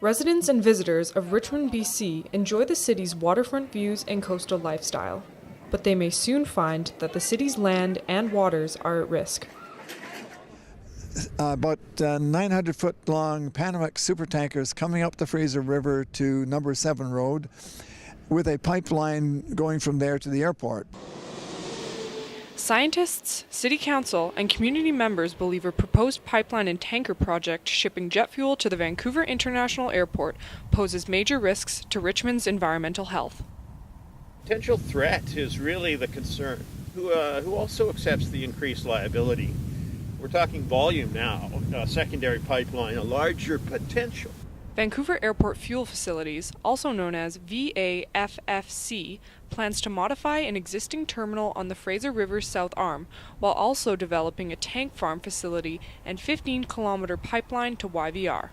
Residents and visitors of Richmond, BC enjoy the city's waterfront views and coastal lifestyle, but they may soon find that the city's land and waters are at risk. About 900-foot-long Panamax supertankers coming up the Fraser River to Number 7 Road with a pipeline going from there to the airport. Scientists, city council, and community members believe a proposed pipeline and tanker project shipping jet fuel to the Vancouver International Airport poses major risks to Richmond's environmental health. Potential threat is really the concern. Who also accepts the increased liability? We're talking volume now, a secondary pipeline, a larger potential. Vancouver Airport Fuel Facilities, also known as VAFFC, plans to modify an existing terminal on the Fraser River's south arm, while also developing a tank farm facility and 15-kilometer pipeline to YVR.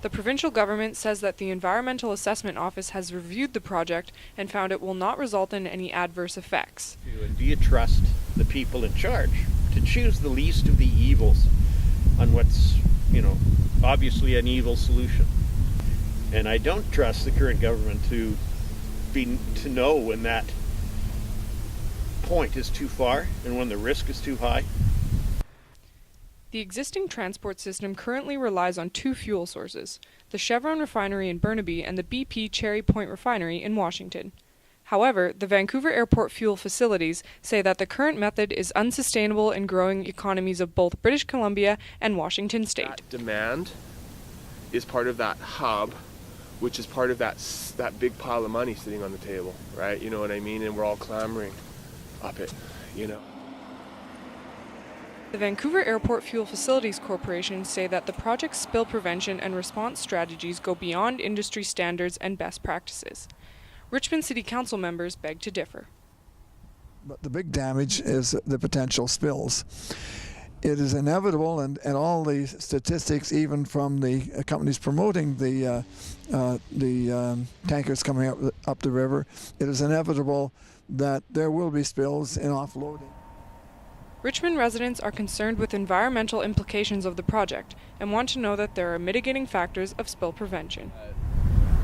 The provincial government says that the Environmental Assessment Office has reviewed the project and found it will not result in any adverse effects. And do you trust the people in charge to choose the least of the evils on what's, obviously an evil solution? And I don't trust the current government to know when that point is too far and when the risk is too high. The existing transport system currently relies on two fuel sources, the Chevron refinery in Burnaby and the BP Cherry Point refinery in Washington. However, the Vancouver Airport Fuel Facilities say that the current method is unsustainable in growing economies of both British Columbia and Washington State. That demand is part of that hub, which is part of that big pile of money sitting on the table, right? You know what I mean? And we're all clamoring up it, The Vancouver Airport Fuel Facilities Corporation say that the project's spill prevention and response strategies go beyond industry standards and best practices. Richmond City Council members beg to differ. But the big damage is the potential spills. It is inevitable, and all the statistics, even from the companies promoting the tankers coming up the river, it is inevitable that there will be spills in offloading. Richmond residents are concerned with environmental implications of the project and want to know that there are mitigating factors of spill prevention.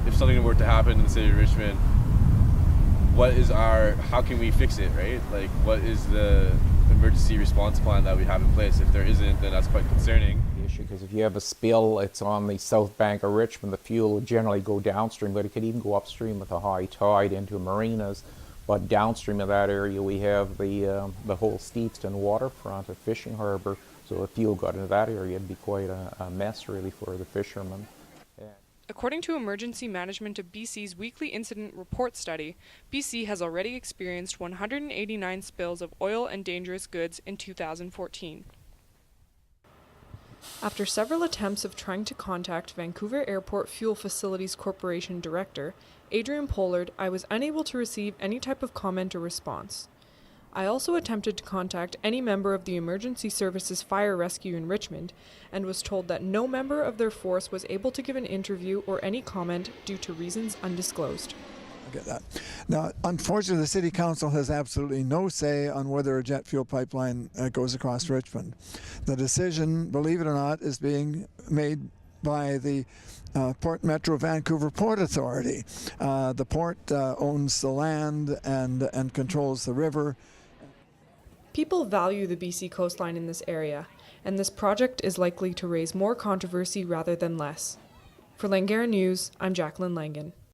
If something were to happen in the city of Richmond, how can we fix it, right? Like, what is the emergency response plan that we have in place? If there isn't, then that's quite concerning. Because if you have a spill, it's on the south bank of Richmond, the fuel would generally go downstream, but it could even go upstream with a high tide into marinas. But downstream of that area, we have the whole Steveston waterfront, a fishing harbour. So if fuel got into that area, it'd be quite a mess, really, for the fishermen. According to Emergency Management of BC's weekly incident report study, BC has already experienced 189 spills of oil and dangerous goods in 2014. After several attempts of trying to contact Vancouver Airport Fuel Facilities Corporation Director, Adrian Pollard, I was unable to receive any type of comment or response. I also attempted to contact any member of the Emergency Services Fire Rescue in Richmond and was told that no member of their force was able to give an interview or any comment due to reasons undisclosed. I get that. Now, unfortunately, the City Council has absolutely no say on whether a jet fuel pipeline goes across Richmond. The decision, believe it or not, is being made by the Port Metro Vancouver Port Authority. The port owns the land and controls the river. People value the BC coastline in this area, and this project is likely to raise more controversy rather than less. For Langara News, I'm Jacqueline Langan.